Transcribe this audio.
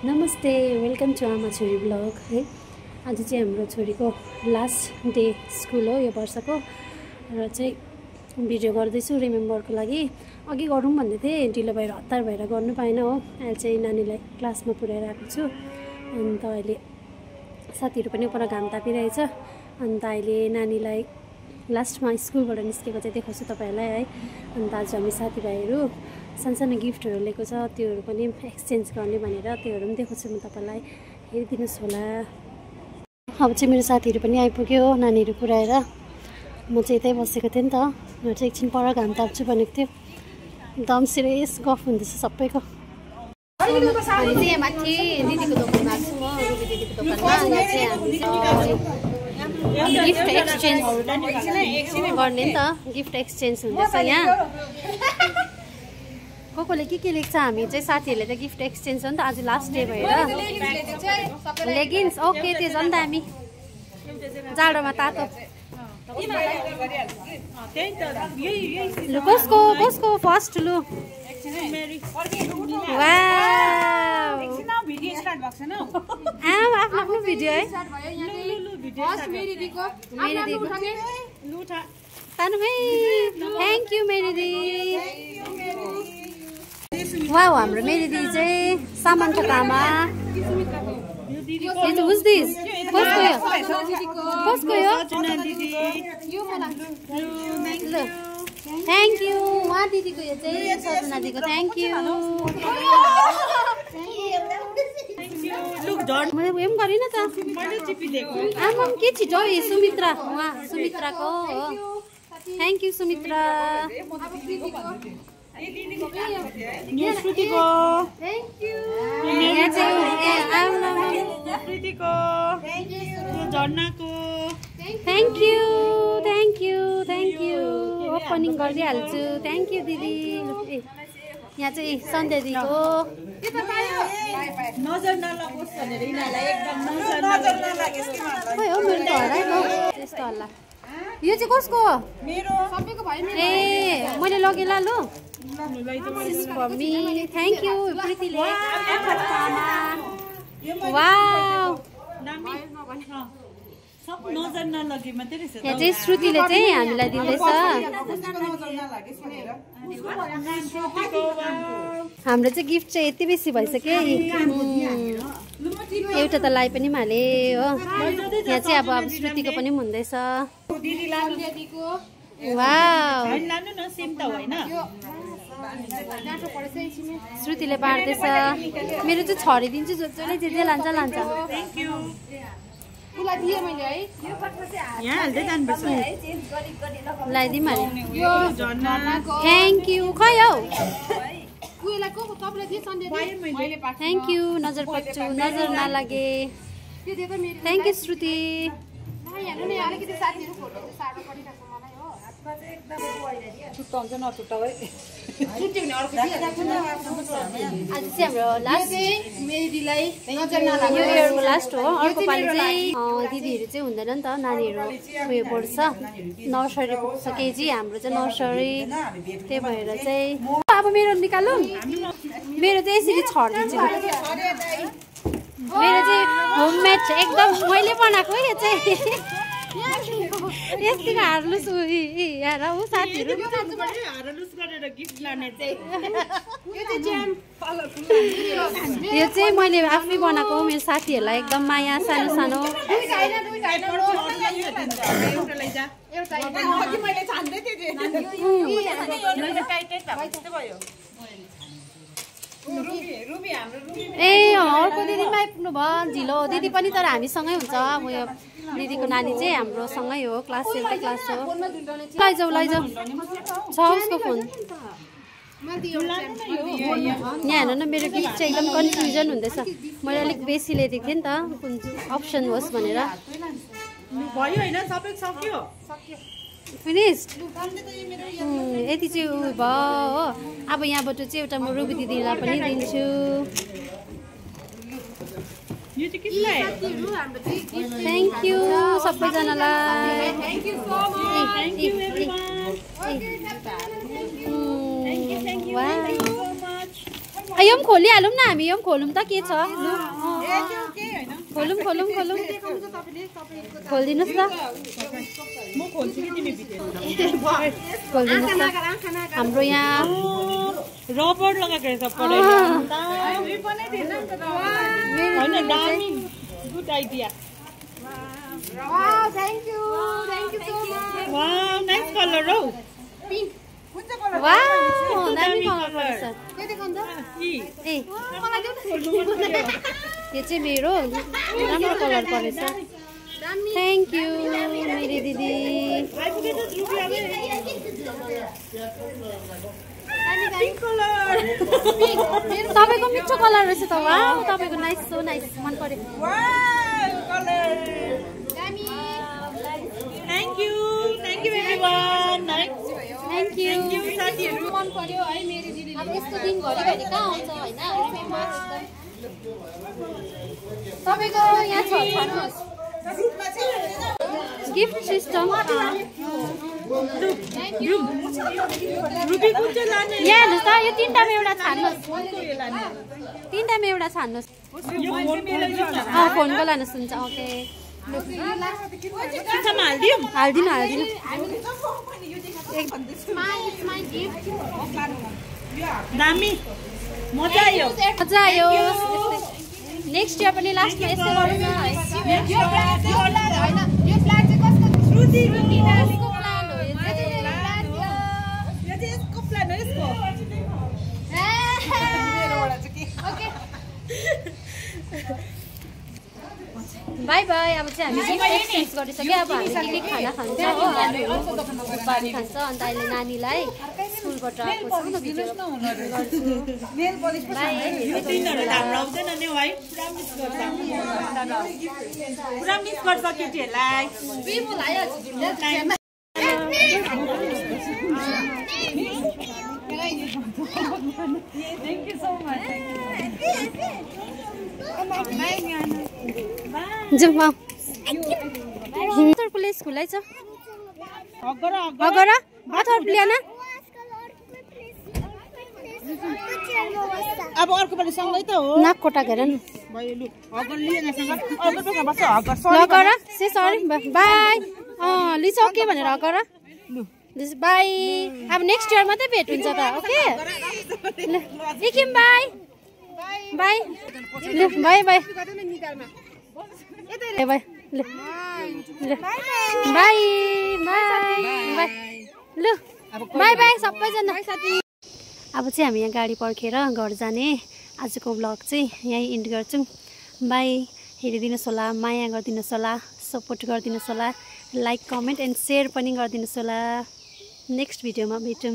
नमस्ते, welcome to आमा छोरी ब्लग है। आज चाहिँ हाम्रो छोरीको लास्ट डे स्कुल हो यो वर्षको र चाहिँ भिडियो गर्दैछु रिमेम्बरको लागि। अघि गरौँ भन्दै थिएँ, ढिलो भएर हतार भएर गर्नु पाएन हो। अहिले चाहिँ नानीलाई क्लासमा पुर्याएर आएको छु। अन्त अहिले साथीहरू पनि पर घाम तापिरहेछ। अन्त अहिले नानीलाई लास्टमा स्कुलबाट निस्केको चाहिँ देखाउँछु तपाईँहरूलाई है। अन्त आज हामी साथीभाइहरू सानसानो गिफ्टहरू लिएको छ, त्योहरू पनि एक्सचेन्ज गर्ने भनेर त्योहरू पनि देखाउँछु म तपाईँलाई, हेरिदिनुहोस् होला। अब चाहिँ मेरो साथीहरू पनि आइपुग्यो नानीहरू पुऱ्याएर। म चाहिँ यतै बसेको थिएँ नि त, म चाहिँ एकछिन पर घाम ताप्छु भनेको थियो। एकदम सिरियस गफ हुँदैछ सबैको। हामी चाहिँ यहाँ माथि दिदीको दोकानमा आएको छु म, रुबी दिदीको दोकानमा। यहाँ चाहिँ हामी गिफ्ट एक्सचेन्ज गर्ने नि त, गिफ्ट एक्सचेन्ज हुँदैछ यहाँ। कसले के लेख्छ, हामी चाहिँ साथीहरूले त गिफ्ट एक्सचेन्ज हो नि त, आज लास्ट डे भएर। लेगिन्स ओके, त्यो झन् दामी, जाडोमा तातो। लु कसको फर्स्ट लु। आफ्नो भिडियो है। थ्याङ्क यू मेरी दिदी। वाउ, हाम्रो मेरी दिदी चाहिँ सामान छ कामा। Who's this? कसको यो? Thank you. उहाँ दिदीको यो चाहिँ सजना दिदीको थ्याङ्क यू। मैले उयो पनि गरिनँ त। आमा के छिटो यो सुमित्रा, उहाँ सुमित्राको हो। Thank you Sumitra. Thank you. Opening गरिदिइहाल्छु। थ्याङ्क यू दिदी। यहाँ चाहिँ सन्ध्या दिदीको नजर नलागोस् भनेर यिनीहरूलाई एकदम नजर नलागोस् हो मेरो त हरायो त्यस्तो हल्ला। यो चाहिँ कसको हो? मेरो सबैको भयो नि। ए मैले लगेँ ल। लु मम्मी थ्याङ्क यू प्रीतिले। वाउ, नजर नलगे मात्रै रहेछ। यहाँ चाहिँ श्रुतिले चाहिँ हामीलाई दिँदैछ। हाम्रो चाहिँ गिफ्ट चाहिँ यति बेसी भइसक्यो। एउटा त लाई पनि हाले हो। यहाँ चाहिँ अब श्रुतिको पनि हुँदैछ। वाउ, श्रुतिले बाँड्दैछ। मेरो चाहिँ छरिदिन्छु, जसले जे लान्छ। लगाइदिउँ हाले। Thank you. खै हौ, थ्याङ्क यू। नजर पच्छु, नजर नलागे। थ्याङ्क यू श्रुति। आज चाहिँ हाम्रो लास्ट लास्ट हो। अर्को पालि चाहिँ दिदीहरू चाहिँ हुँदैन नि त, नानीहरू उयो पढ्छ, नर्सरी पुग्छ केजी। हाम्रो चाहिँ नर्सरी, त्यही भएर चाहिँ अब मेरो निकालौँ। मेरो चाहिँ यसरी छरिदिन्छु। मेरो चाहिँ होममेड एकदम मैले बनाएको यो चाहिँ। यस्तै हार्लुस यार ऊ साथीहरू यो चाहिँ मैले आफै बनाएको मेरो साथीहरूलाई एकदम माया। सानो सानो ए अर्को दिदी पनि आइपुग्नु भयो झिलो दिदी पनि, तर हामीसँगै हुन्छ। उयो दिदीको नानी चाहिँ हाम्रो सँगै हो, क्लास 7 क्लास हो। लैजाऊ छ उसको फोन। यहाँ हेर्नु न, मेरो गिफ्ट चाहिँ एकदम कन्फ्युजन हुँदैछ। मैले अलिक बेसी ल्याइदिएको थिएँ नि त, कुन अप्सन होस् भनेर। फिनिस्ड यति चाहिँ उयो भयो हो। अब यहाँबाट चाहिँ एउटा म रुबी दिदीलाई पनि दिन्छु। थ्याङ्क यू सबैजनालाई। यो पनि खोलिहालौँ न हामी, यो पनि खोलौँ त के छ लु खोलौँ खोलौँ खोलौँ खोलिदिनुहोस् त खोलिदिनुहोस् त हाम्रो यहाँ रबर लगाएको रहेछ good idea thank you so much wow nice colour हौ वाउ दामी कलर रहेछ ए यो चाहिँ मेरो राम्रो कलर परेछ थ्याङ्क यू मेरी दिदी तपाईँको मिठो कलर रहेछ त वाउ तपाईँको नाइस सो नाइस मन पर्यो thank you everyone thank you साथीहरु मन पर्यो है मेरी दिदी अब यस्तो दिन घरि घरि कहाँ आउँछ हैन तपाईको यहाँ छ छर्नुहोस् गिफ्ट सिस्टम रुबी कुन चाहिँ लाने यहाँ हेर्नुस् त यो तीनटामा एउटा छान्नुहोस् तीनटामा एउटा छान्नुहोस् फोनको लानुहोस् हुन्छ ओके हालिदिनु दामी मजा आयो नेक्स्ट इयर पनि लास्टमा यस्तै गरौँ न बाई बाई अब चाहिँ हामी गिफ्ट एक्सचेन्ज गरिसक्यो अब हामी के खाना खान्छ हो बारी खान्छ अन्त अहिले नानीलाई स्कुलबाट आएको छ नि भिडियो पुरा मिस गर्छ केटीहरूलाई जाउँ प्ले स्कुलै छ अगर अथर प्लेना अब अर्को पालि सँगै त हो नाक कोटा घेर न अगर से सरी बाई लिस ओके भनेर अगर बाई अब नेक्स्ट इयर मात्रै भेट हुन्छ त ओके एकम बाई बाई ल बाई बाई बाई बाई ल बाई बाई ल बाई बाई सबैजना अब चाहिँ हामी यहाँ गाडी पर्खेर घर जाने आजको ब्लग चाहिँ यहीँ इन्ड गर्छौँ बाई हेरिदिनुहोस् होला माया गरिदिनुहोस् होला सपोर्ट गरिदिनुहोस् होला लाइक कमेन्ट एन्ड सेयर पनि गरिदिनुहोस् होला नेक्स्ट भिडियोमा भेटौँ